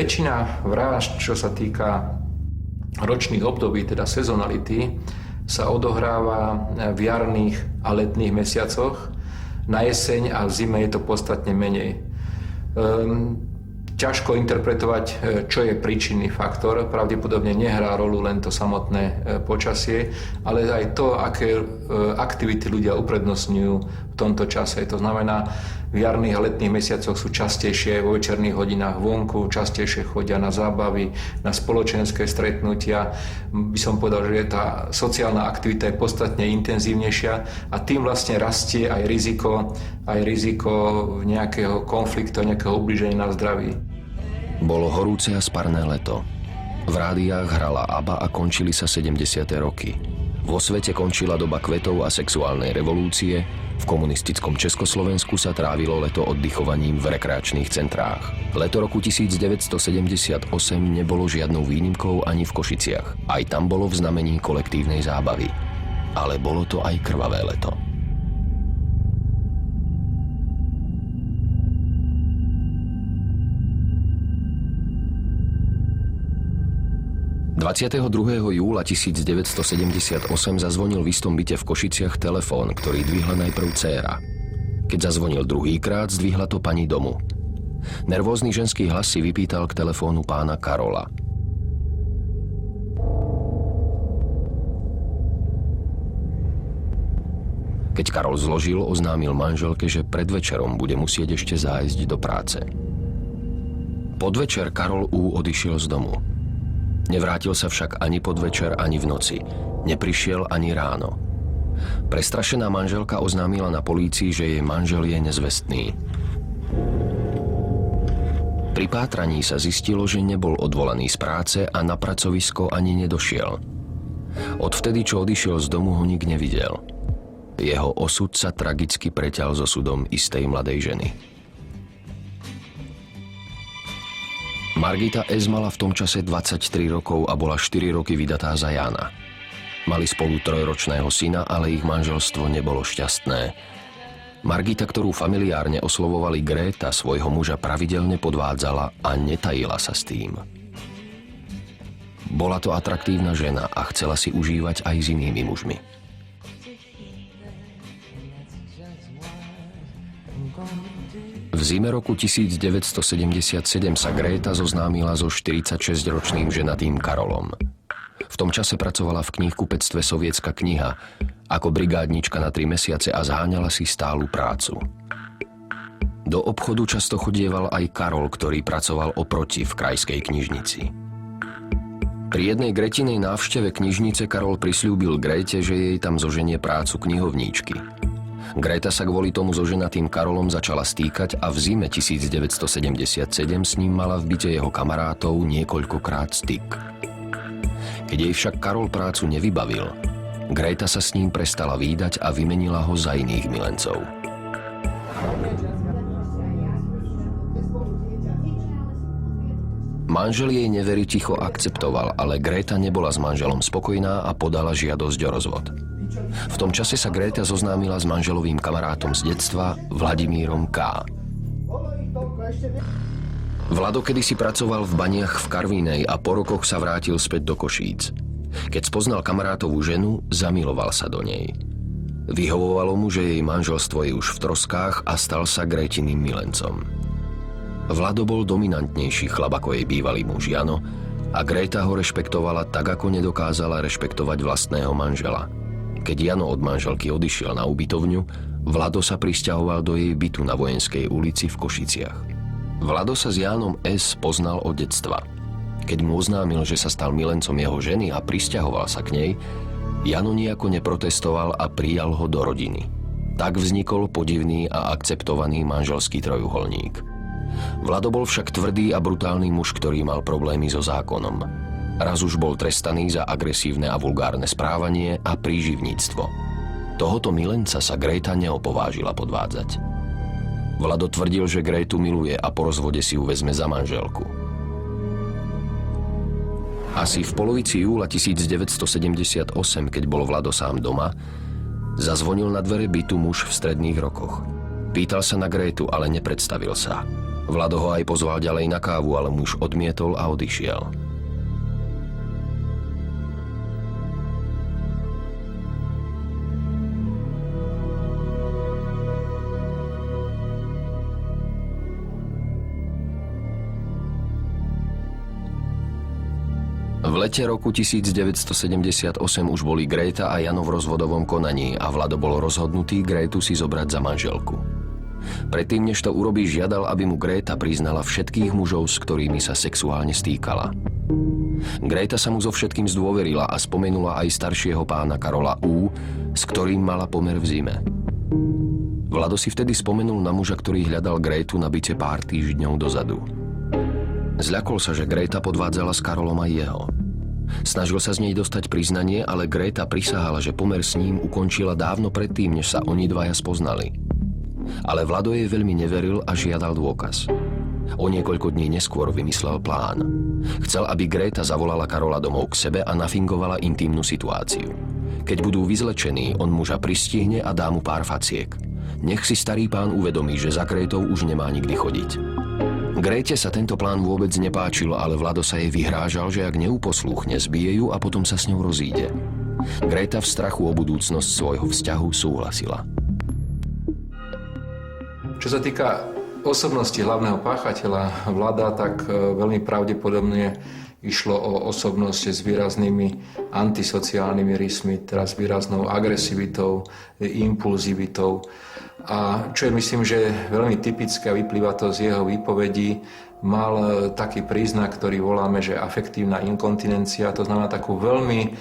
Väčšina vražd, čo sa týka ročných období, teda sezonality, sa odohráva v jarných a letných mesiacoch. Na jeseň a v zime je to podstatne menej. Ťažko interpretovať, čo je príčinný faktor. Pravdepodobne nehrá rolu len to samotné počasie, ale aj to, aké aktivity ľudia uprednostňujú v tomto čase. To znamená, v jarných a letných mesiacoch sú častejšie vo večerných hodinách vonku, častejšie chodia na zábavy, na spoločenské stretnutia. By som povedal, že tá sociálna aktivita je podstatne intenzívnejšia a tým vlastne rastie aj riziko nejakého konfliktu, nejakého ubliženia na zdraví. Bolo horúce a sparné leto. V rádiách hrala ABBA a končili sa 70. roky. Vo svete končila doba kvetov a sexuálnej revolúcie, v komunistickom Československu sa trávilo leto oddychovaním v rekreačných centrách. Leto roku 1978 nebolo žiadnou výnimkou ani v Košiciach. Aj tam bolo v znamení kolektívnej zábavy. Ale bolo to aj krvavé leto. 22. júla 1978 zazvonil v istom byte v Košiciach telefón, ktorý dvihla najprv dcéra. Keď zazvonil druhýkrát, zdvihla to pani domu. Nervózny ženský hlas si vypýtal k telefónu pána Karola. Keď Karol zložil, oznámil manželke, že pred večerom bude musieť ešte zájsť do práce. Podvečer Karol odišiel z domu. Nevrátil sa však ani podvečer, ani v noci. Neprišiel ani ráno. Prestrašená manželka oznámila na polícii, že jej manžel je nezvestný. Pri pátraní sa zistilo, že nebol odvolaný z práce a na pracovisko ani nedošiel. Odvtedy, čo odišiel z domu, ho nik nevidel. Jeho osud sa tragicky preťal s osudom istej mladej ženy. Margita S. mala v tom čase 23 rokov a bola 4 roky vydatá za Jána. Mali spolu 3-ročného syna, ale ich manželstvo nebolo šťastné. Margita, ktorú familiárne oslovovali Gréta, svojho muža pravidelne podvádzala a netajila sa s tým. Bola to atraktívna žena a chcela si užívať aj s inými mužmi. V zime roku 1977 sa Gréta zoznámila so 46-ročným ženatým Karolom. V tom čase pracovala v knihkupectve Sovietská kniha ako brigádnička na 3 mesiace a zháňala si stálu prácu. Do obchodu často chodieval aj Karol, ktorý pracoval oproti v krajskej knižnici. Pri jednej Gretinej návšteve knižnice Karol prisľúbil Gréte, že jej tam zoženie prácu knihovníčky. Gréta sa kvôli tomu so ženatým Karolom začala stýkať a v zime 1977 s ním mala v byte jeho kamarátov niekoľkokrát styk. Keď jej však Karol prácu nevybavil, Gréta sa s ním prestala vídať a vymenila ho za iných milencov. Manžel jej neverí ticho akceptoval, ale Gréta nebola s manželom spokojná a podala žiadosť o rozvod. V tom čase sa Gréta zoznámila s manželovým kamarátom z detstva, Vladimírom K. Vlado kedysi pracoval v baniach v Karvinej a po rokoch sa vrátil späť do Košíc. Keď spoznal kamarátovú ženu, zamiloval sa do nej. Vyhovovalo mu, že jej manželstvo je už v troskách a stal sa Grétiným milencom. Vlado bol dominantnejší chlap ako jej bývalý muž Jano a Gréta ho rešpektovala tak, ako nedokázala rešpektovať vlastného manžela. Keď Jano od manželky odišiel na ubytovňu, Vlado sa prisťahoval do jej bytu na Vojenskej ulici v Košiciach. Vlado sa s Jánom S. poznal od detstva. Keď mu oznámil, že sa stal milencom jeho ženy a prisťahoval sa k nej, Jano nejako neprotestoval a prijal ho do rodiny. Tak vznikol podivný a akceptovaný manželský trojuholník. Vlado bol však tvrdý a brutálny muž, ktorý mal problémy so zákonom. Raz už bol trestaný za agresívne a vulgárne správanie a príživníctvo. Tohoto milenca sa Gréta neopovážila podvádzať. Vlado tvrdil, že Grétu miluje a po rozvode si ju vezme za manželku. Asi v polovici júla 1978, keď bol Vlado sám doma, zazvonil na dvere bytu muž v stredných rokoch. Pýtal sa na Grétu, ale nepredstavil sa. Vlado ho aj pozval ďalej na kávu, ale muž odmietol a odišiel. V lete roku 1978 už boli Gréta a Jano v rozvodovom konaní a Vlado bol rozhodnutý Grétu si zobrať za manželku. Predtým, než to urobí, žiadal, aby mu Gréta priznala všetkých mužov, s ktorými sa sexuálne stýkala. Gréta sa mu so všetkým zdôverila a spomenula aj staršieho pána Karola U., s ktorým mala pomer v zime. Vlado si vtedy spomenul na muža, ktorý hľadal Grétu na byte pár týždňov dozadu. Zľakol sa, že Gréta podvádzala s Karolom aj jeho. Snažil sa z nej dostať priznanie, ale Gréta prisahala, že pomer s ním ukončila dávno predtým, než sa oni dvaja spoznali. Ale Vlado jej veľmi neveril a žiadal dôkaz. O niekoľko dní neskôr vymyslel plán. Chcel, aby Gréta zavolala Karola domov k sebe a nafingovala intímnu situáciu. Keď budú vyzlečení, on muža pristihne a dá mu pár faciek. Nech si starý pán uvedomí, že za Grétou už nemá nikdy chodiť. Gréte sa tento plán vôbec nepáčil, ale Vlado sa jej vyhrážal, že ak neuposlúchne, zbije ju a potom sa s ňou rozíde. Gréta v strachu o budúcnosť svojho vzťahu súhlasila. Čo sa týka osobnosti hlavného páchateľa Vlada, tak veľmi pravdepodobne išlo o osobnosť s výraznými antisociálnymi rysmi, teda s výraznou agresivitou, impulzivitou. A čo je, myslím, že veľmi typické a vyplýva to z jeho výpovedí, mal taký príznak, ktorý voláme, že afektívna inkontinencia, to znamená takú veľmi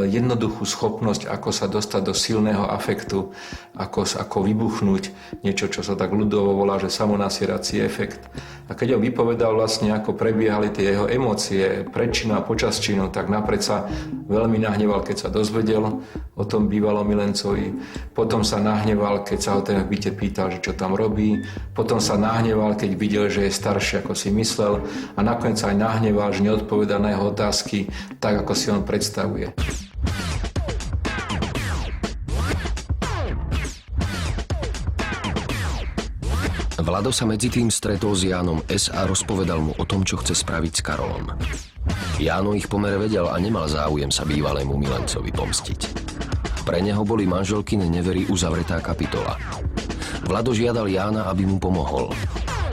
jednoduchú schopnosť, ako sa dostať do silného afektu, ako vybuchnúť, niečo, čo sa tak ľudovo volá, že samonasierací efekt. A keď on vypovedal vlastne, ako prebiehali tie jeho emócie pred činou a počas činu, tak napred sa veľmi nahneval, keď sa dozvedel o tom bývalom milencovi. Potom sa nahneval, keď sa ho ten v byte pýtal, že čo tam robí. Potom sa nahneval, keď videl, že je starší, ako si myslel. A nakoniec sa aj nahneval, že neodpovedá na jeho otázky tak, ako si on predstavuje. Vlado sa medzi tým stretol s Jánom S. a rozpovedal mu o tom, čo chce spraviť s Karolom. Jáno ich pomer vedel a nemal záujem sa bývalému milencovi pomstiť. Pre neho boli manželkyne nevery uzavretá kapitola. Vlado žiadal Jána, aby mu pomohol.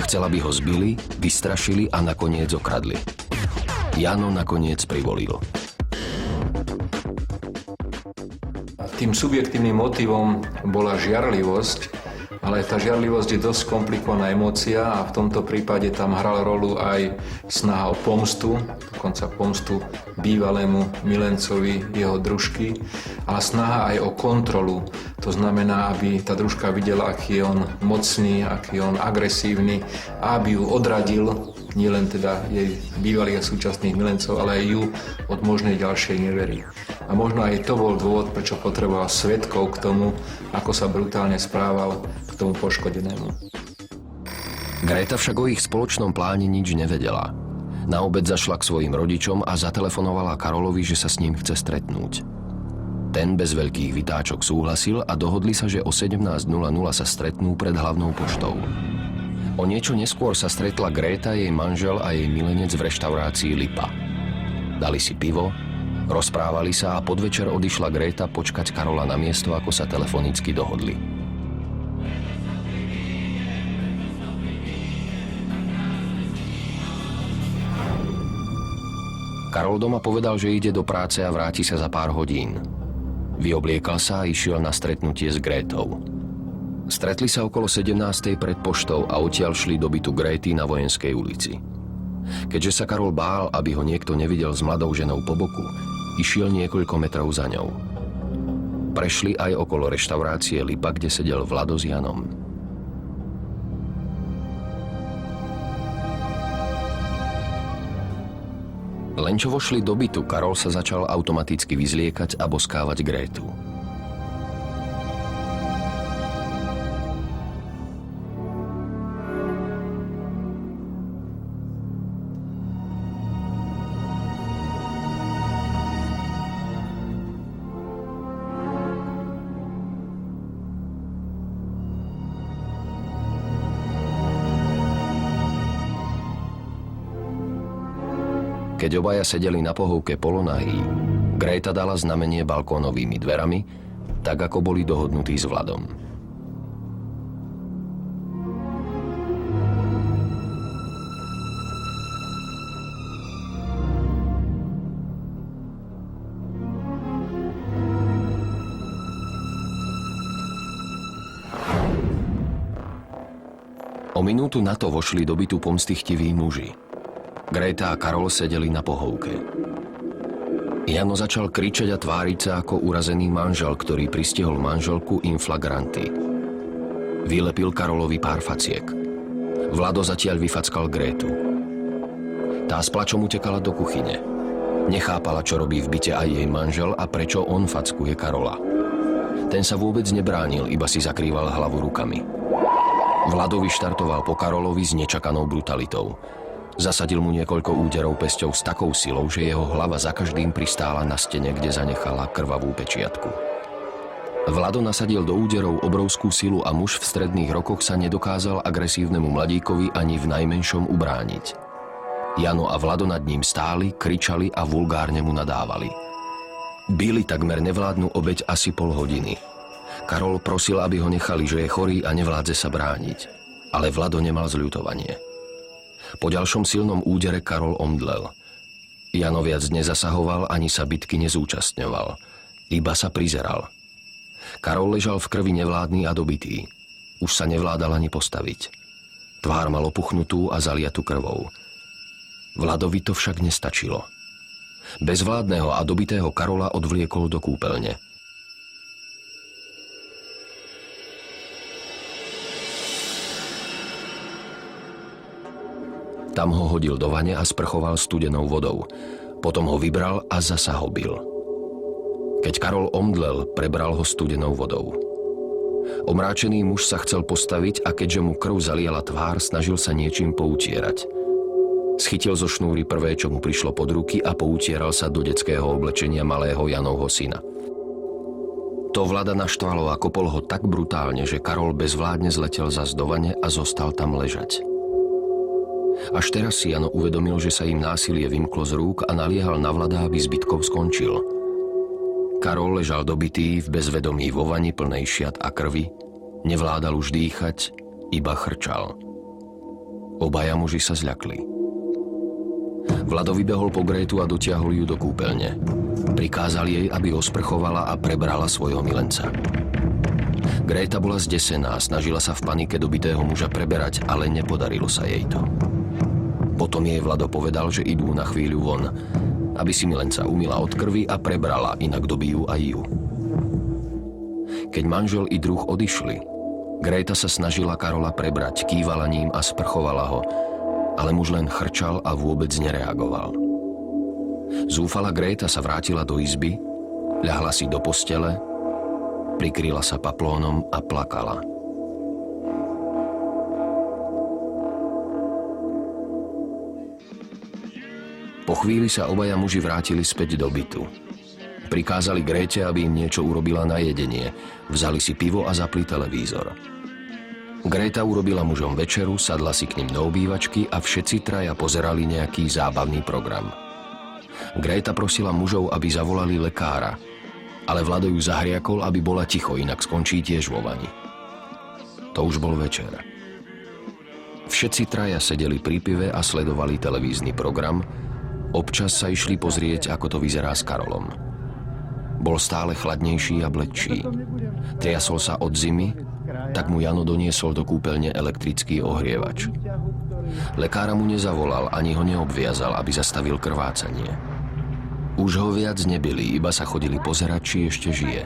Chcel, aby ho zbili, vystrašili a nakoniec okradli. Jáno nakoniec privolil. Tým subjektívnym motivom bola žiarlivosť, ale tá žiarlivosť je dosť komplikovaná emócia a v tomto prípade tam hral rolu aj snaha o pomstu, dokonca pomstu bývalému milencovi jeho družky, ale snaha aj o kontrolu. To znamená, aby tá družka videla, aký je on mocný, aký je on agresívny a aby ju odradil, nielen teda jej bývalých a súčasných milencov, ale aj ju od možnej ďalšej nevery. A možno aj to bol dôvod, prečo potreboval svedkov k tomu, ako sa brutálne správal k tomu poškodenému. Gréta však o ich spoločnom pláne nič nevedela. Na obed zašla k svojim rodičom a zatelefonovala Karolovi, že sa s ním chce stretnúť. Ten bez veľkých vytáčok súhlasil a dohodli sa, že o 17:00 sa stretnú pred hlavnou poštou. O niečo neskôr sa stretla Gréta, jej manžel a jej milenec v reštaurácii Lipa. Dali si pivo, rozprávali sa a podvečer odišla Gréta počkať Karola na miesto, ako sa telefonicky dohodli. Karol doma povedal, že ide do práce a vráti sa za pár hodín. Vyobliekal sa a išiel na stretnutie s Grétou. Stretli sa okolo 17:00 pred poštou a odtiaľ šli do bytu Gréty na Vojenskej ulici. Keďže sa Karol bál, aby ho niekto nevidel s mladou ženou po boku, išiel niekoľko metrov za ňou. Prešli aj okolo reštaurácie Lipa, kde sedel Vlado s Janom. Len čo vošli do bytu, Karol sa začal automaticky vyzliekať a boskávať Grétu. Keď obaja sedeli na pohovke polonahý, Greta dala znamenie balkónovými dverami, tak ako boli dohodnutí s Vladom. O minútu na to vošli do bytu pomstychtiví muži. Greta a Karol sedeli na pohovke. Jano začal kričať a tváriť sa ako urazený manžel, ktorý pristihol manželku in flagranti. Vylepil Karolovi pár faciek. Vlado zatiaľ vyfackal Grétu. Tá s plačom utekala do kuchyne. Nechápala, čo robí v byte aj jej manžel a prečo on fackuje Karola. Ten sa vôbec nebránil, iba si zakrýval hlavu rukami. Vlado vyštartoval po Karolovi s nečakanou brutalitou. Zasadil mu niekoľko úderov pesťou s takou silou, že jeho hlava za každým pristála na stene, kde zanechala krvavú pečiatku. Vlado nasadil do úderov obrovskú silu a muž v stredných rokoch sa nedokázal agresívnemu mladíkovi ani v najmenšom ubrániť. Jano a Vlado nad ním stáli, kričali a vulgárne mu nadávali. Bili takmer nevládnu obeť asi pol hodiny. Karol prosil, aby ho nechali, že je chorý a nevládze sa brániť. Ale Vlado nemal zľutovanie. Po ďalšom silnom údere Karol omdlel. Jano viac nezasahoval ani sa bitky nezúčastňoval. Iba sa prizeral. Karol ležal v krvi nevládny a dobitý. Už sa nevládal ani postaviť. Tvár mal opuchnutú a zaliatu krvou. Vladovi to však nestačilo. Bezvládneho a dobitého Karola odvliekol do kúpeľne. Tam ho hodil do vane a sprchoval studenou vodou. Potom ho vybral a zasa ho bil. Keď Karol omdlel, prebral ho studenou vodou. Omráčený muž sa chcel postaviť a keďže mu krv zaliala tvár, snažil sa niečím poutierať. Schytil zo šnúry prvé, čo mu prišlo pod ruky a poutieral sa do detského oblečenia malého Janovho syna. To Vlada naštvalo a kopol ho tak brutálne, že Karol bezvládne zletel zas do vane a zostal tam ležať. Až teraz si Jano uvedomil, že sa im násilie vymklo z rúk a naliehal na Vlada, aby s bitkou skončil. Karol ležal dobitý v bezvedomí vo vani plnej šiat a krvi, nevládal už dýchať, iba chrčal. Obaja muži sa zľakli. Vlado vybehol po Grétu a dotiahol ju do kúpeľne. Prikázal jej, aby ho sprchovala a prebrala svojho milenca. Gréta bola zdesená, snažila sa v panike dobitého muža preberať, ale nepodarilo sa jej to. Potom jej Vlado povedal, že idú na chvíľu von, aby si milenca umyla od krvi a prebrala, inak dobijú aj ju. Keď manžel i druh odišli, Gréta sa snažila Karola prebrať, kývala ním a sprchovala ho, ale muž len chrčal a vôbec nereagoval. Zúfala Gréta sa vrátila do izby, ľahla si do postele, prikryla sa paplónom a plakala. Po chvíli sa obaja muži vrátili späť do bytu. Prikázali Gréte, aby im niečo urobila na jedenie. Vzali si pivo a zapli televízor. Gréta urobila mužom večeru, sadla si k nim do obývačky a všetci traja pozerali nejaký zábavný program. Gréta prosila mužov, aby zavolali lekára, ale Vlado ju zahriakol, aby bola ticho, inak skončí tiež vo vani. To už bol večer. Všetci traja sedeli pri pive a sledovali televízny program. Občas sa išli pozrieť, ako to vyzerá s Karolom. Bol stále chladnejší a bledší. Triasol sa od zimy, tak mu Jano doniesol do kúpeľne elektrický ohrievač. Lekára mu nezavolal, ani ho neobviazal, aby zastavil krvácanie. Už ho viac nebili, iba sa chodili pozerať, či ešte žije.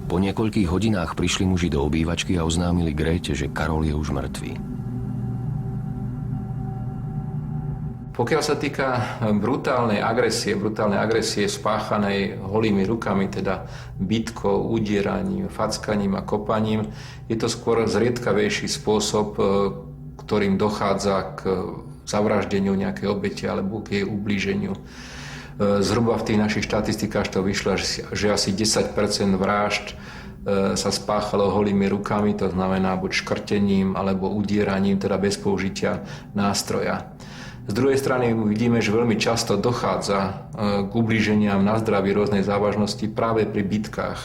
Po niekoľkých hodinách prišli muži do obývačky a oznámili Gréte, že Karol je už mŕtvý. Pokiaľ sa týka brutálnej agresie spáchanej holými rukami, teda bitkou, udieraním, fackaním a kopaním, je to skôr zriedkavejší spôsob, ktorým dochádza k zavraždeniu nejakej obete alebo k jej ublíženiu. Zhruba v tých našich štatistikách to vyšlo, že asi 10% vražd sa spáchalo holými rukami, to znamená buď škrtením alebo udieraním, teda bez použitia nástroja. Z druhej strany vidíme, že veľmi často dochádza k ublíženiam na zdraví rôznej závažnosti práve pri bitkách,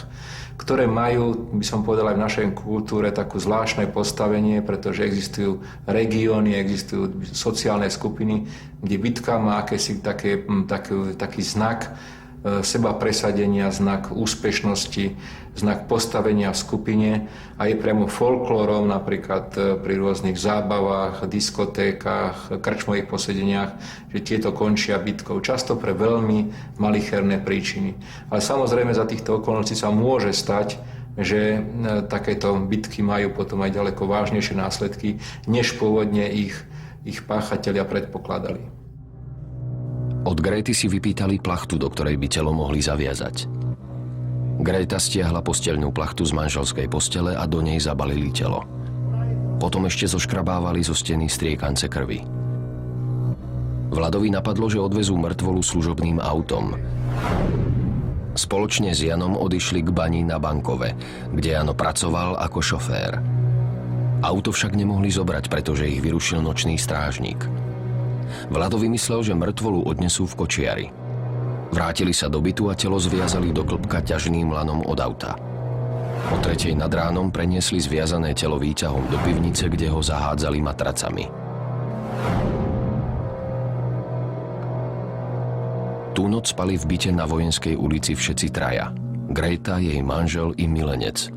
ktoré majú, by som povedal, aj v našej kultúre takú zvláštne postavenie, pretože existujú regióny, existujú sociálne skupiny, kde bitka má taký znak seba presadenia, znak úspešnosti, znak postavenia v skupine a je priamo folklórom napríklad pri rôznych zábavách, diskotékach, krčmových posedeniach, že tieto končia bitkou. Často pre veľmi malicherné príčiny. Ale samozrejme za týchto okolností sa môže stať, že takéto bitky majú potom aj ďaleko vážnejšie následky, než pôvodne ich páchatelia predpokladali. Od Gréty si vypýtali plachtu, do ktorej by telo mohli zaviazať. Gréta stiahla posteľnú plachtu z manželskej postele a do nej zabalili telo. Potom ešte zoškrabávali zo steny striekance krvi. Vladovi napadlo, že odvezú mŕtvolu služobným autom. Spoločne s Janom odišli k bani na Bankove, kde Jano pracoval ako šofér. Auto však nemohli zobrať, pretože ich vyrušil nočný strážnik. Vlado vymyslel, že mŕtvolu odnesú v kočiari. Vrátili sa do bytu a telo zviazali do klbka ťažným lanom od auta. O 3:00 nad ránom preniesli zviazané telo výťahom do pivnice, kde ho zahádzali matracami. Tú noc spali v byte na Vojenskej ulici všetci traja. Gréta, jej manžel i milenec.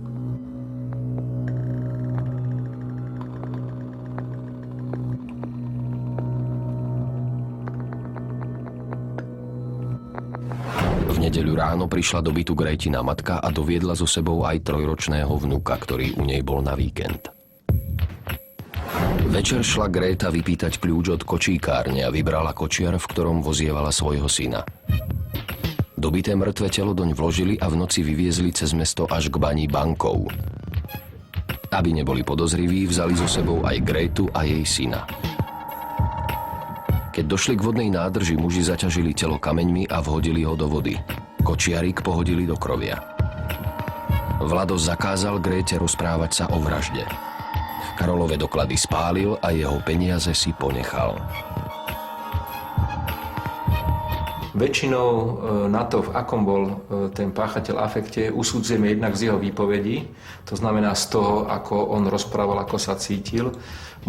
V nedeľu ráno prišla do bytu Grétina matka a doviedla so sebou aj 3-ročného vnuka, ktorý u nej bol na víkend. Večer šla Gréta vypýtať kľúč od kočíkárne a vybrala kočiar, v ktorom vozievala svojho syna. Dobité mŕtve telo doň vložili a v noci vyviezli cez mesto až k bani Bankov. Aby neboli podozriví, vzali so sebou aj Grétu a jej syna. Keď došli k vodnej nádrži, muži zaťažili telo kameňmi a vhodili ho do vody. Kočiarik pohodili do krovia. Vlado zakázal Gréte rozprávať sa o vražde. Karolove doklady spálil a jeho peniaze si ponechal. Väčšinou na to, v akom bol ten páchateľ afekte, usudzujeme jednak z jeho výpovedí, to znamená z toho, ako on rozprával, ako sa cítil.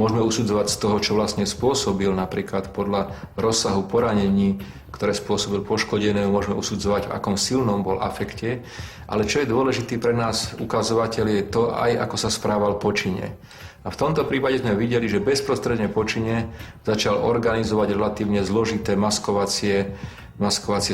Môžeme usudzovať z toho, čo vlastne spôsobil, napríklad podľa rozsahu poranení, ktoré spôsobil poškodenému, môžeme usudzovať, v akom silnom bol afekte. Ale čo je dôležitý pre nás ukazovateľ, je to aj, ako sa správal po čine. A v tomto prípade sme videli, že bezprostredne po čine začal organizovať relatívne zložité maskovacie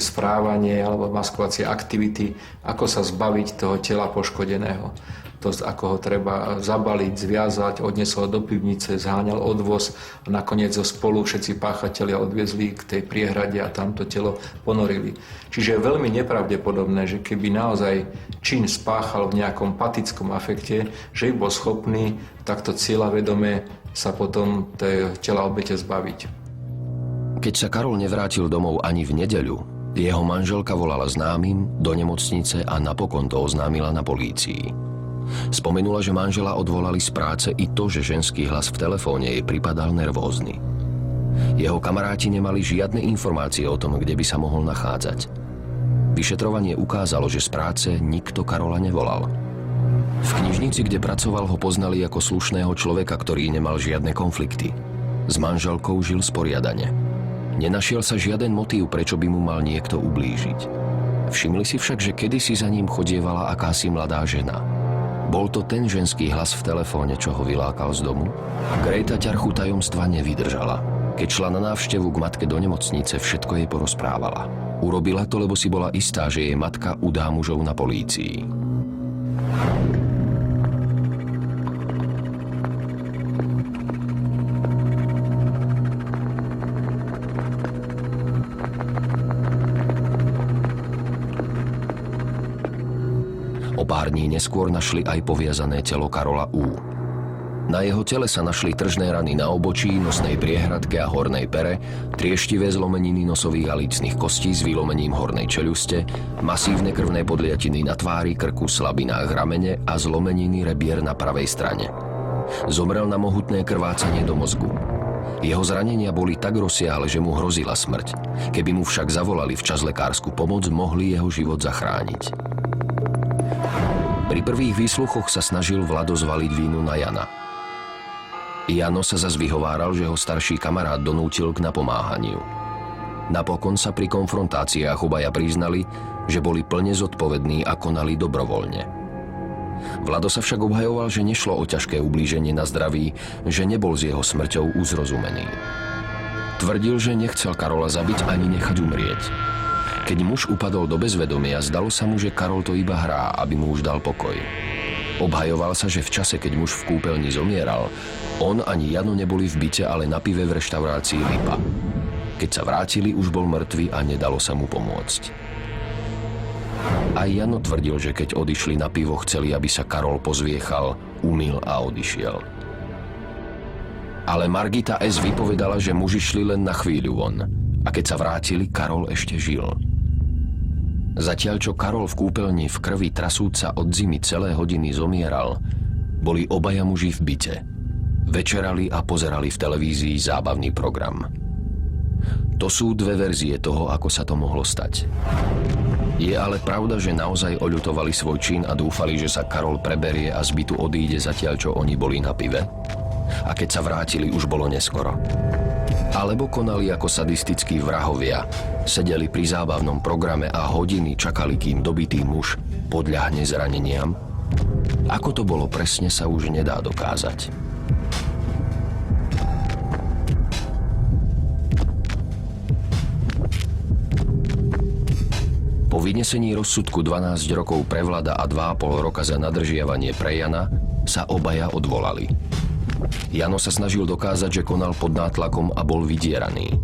správanie alebo maskovacie aktivity, ako sa zbaviť toho tela poškodeného. To, ako ho treba zabaliť, zviazať, odniesol ho do pivnice, zháňal odvoz a nakoniec ho spolu všetci páchatelia odviezli k tej priehrade a tamto telo ponorili. Čiže je veľmi nepravdepodobné, že keby naozaj čin spáchal v nejakom patickom afekte, že by bol schopný takto cieľavedome sa potom tej tela obete zbaviť. Keď sa Karol nevrátil domov ani v nedeľu, jeho manželka volala známym do nemocnice a napokon to oznámila na polícii. Spomenula, že manžela odvolali z práce i to, že ženský hlas v telefóne jej pripadal nervózny. Jeho kamaráti nemali žiadne informácie o tom, kde by sa mohol nachádzať. Vyšetrovanie ukázalo, že z práce nikto Karola nevolal. V knižnici, kde pracoval, ho poznali ako slušného človeka, ktorý nemal žiadne konflikty. S manželkou žil sporiadane. Nenašiel sa žiaden motív, prečo by mu mal niekto ublížiť. Všimli si však, že kedysi za ním chodievala akási mladá žena. Bol to ten ženský hlas v telefóne, čo ho vylákal z domu? Gréta ťarchu tajomstva nevydržala. Keď šla na návštevu k matke do nemocnice, všetko jej porozprávala. Urobila to, lebo si bola istá, že jej matka udá mužov na polícii. O pár dní neskôr našli aj poviazané telo Karola U. Na jeho tele sa našli tržné rany na obočí, nosnej priehradke a hornej pere, trieštivé zlomeniny nosových a lícnych kostí s vylomením hornej čeľuste, masívne krvné podliatiny na tvári, krku, slabinách ramene a zlomeniny rebier na pravej strane. Zomrel na mohutné krvácanie do mozgu. Jeho zranenia boli tak rozsiahle, že mu hrozila smrť. Keby mu však zavolali včas lekárskú pomoc, mohli jeho život zachrániť. Pri prvých výsluchoch sa snažil Vlado zvaliť vínu na Jana. Jano sa zas vyhováral, že ho starší kamarát donútil k napomáhaniu. Napokon sa pri konfrontáciách obaja priznali, že boli plne zodpovední a konali dobrovoľne. Vlado sa však obhajoval, že nešlo o ťažké ublíženie na zdraví, že nebol s jeho smrťou uzrozumený. Tvrdil, že nechcel Karola zabiť ani nechať umrieť. Keď muž upadol do bezvedomia, zdalo sa mu, že Karol to iba hrá, aby mu už dal pokoj. Obhajoval sa, že v čase, keď muž v kúpeľni zomieral, on ani Jano neboli v byte, ale na pive v reštaurácii Lipa. Keď sa vrátili, už bol mŕtvy a nedalo sa mu pomôcť. Aj Jano tvrdil, že keď odišli na pivo, chceli, aby sa Karol pozviechal, umyl a odišiel. Ale Margita S. vypovedala, že muži šli len na chvíľu von a keď sa vrátili, Karol ešte žil. Zatiaľ, čo Karol v kúpeľni v krvi trasúca od zimy celé hodiny zomieral, boli obaja muži v byte. Večerali a pozerali v televízii zábavný program. To sú dve verzie toho, ako sa to mohlo stať. Je ale pravda, že naozaj oľutovali svoj čin a dúfali, že sa Karol preberie a z bytu odíde zatiaľ, čo oni boli na pive? A keď sa vrátili, už bolo neskoro. Alebo konali ako sadistickí vrahovia, sedeli pri zábavnom programe a hodiny čakali, kým dobitý muž podľahne zraneniam? Ako to bolo presne, sa už nedá dokázať. Po vynesení rozsudku 12 rokov pre Vlada a 2,5 roka za nadržiavanie pre Jana sa obaja odvolali. Jano sa snažil dokázať, že konal pod nátlakom a bol vydieraný.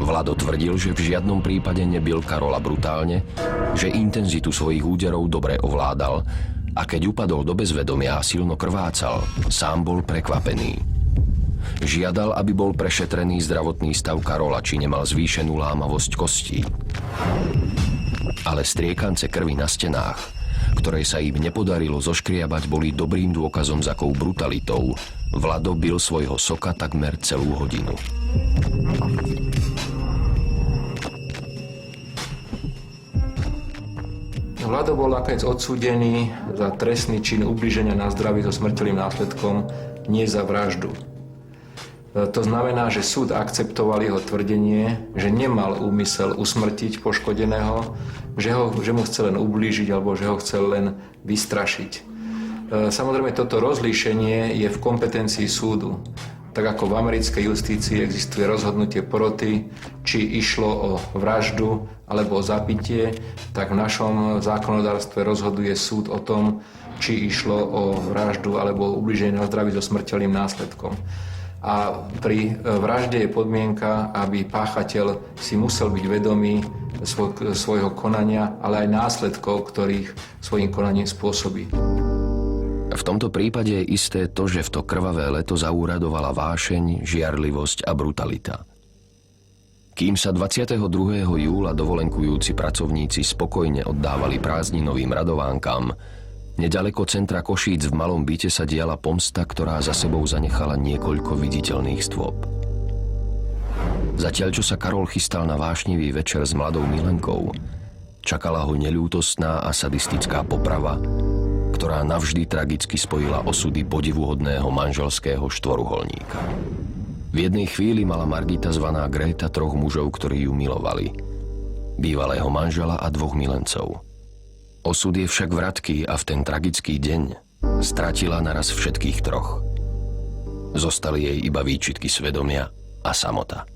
Vlado tvrdil, že v žiadnom prípade nebil Karola brutálne, že intenzitu svojich úderov dobre ovládal a keď upadol do bezvedomia a silno krvácal, sám bol prekvapený. Žiadal, aby bol prešetrený zdravotný stav Karola, či nemal zvýšenú lámavosť kostí. Ale striekance krvi na stenách, ktoré sa im nepodarilo zoškriabať, boli dobrým dôkazom, s akou brutalitou Vlado bil svojho soka takmer celú hodinu. Vlado bol nakoniec odsúdený za trestný čin ublíženia na zdraví so smrteľným následkom, nie za vraždu. To znamená, že súd akceptoval jeho tvrdenie, že nemal úmysel usmrtiť poškodeného, že mu chcel len ublížiť alebo že ho chcel len vystrašiť. Samozrejme, toto rozlíšenie je v kompetencii súdu. Tak ako v americkej justícii existuje rozhodnutie poroty, či išlo o vraždu alebo o zabitie, tak v našom zákonodárstve rozhoduje súd o tom, či išlo o vraždu alebo o ublíženie na zdraví so smrteľným následkom. A pri vražde je podmienka, aby páchateľ si musel byť vedomý svojho konania, ale aj následkov, ktorých svojím konaním spôsobí. V tomto prípade je isté to, že v to krvavé leto zaúradovala vášeň, žiarlivosť a brutalita. Kým sa 22. júla dovolenkujúci pracovníci spokojne oddávali prázdninovým radovánkam, nedaleko centra Košíc v malom byte sa diala pomsta, ktorá za sebou zanechala niekoľko viditeľných stôp. Zatiaľ, čo sa Karol chystal na vášnivý večer s mladou milenkou, čakala ho neľútostná a sadistická poprava, ktorá navždy tragicky spojila osudy podivuhodného manželského štvoruholníka. V jednej chvíli mala Margita zvaná Gréta 3 mužov, ktorí ju milovali. Bývalého manžela a 2 milencov. Osud je však vratký a v ten tragický deň stratila naraz všetkých 3. Zostali jej iba výčitky svedomia a samota.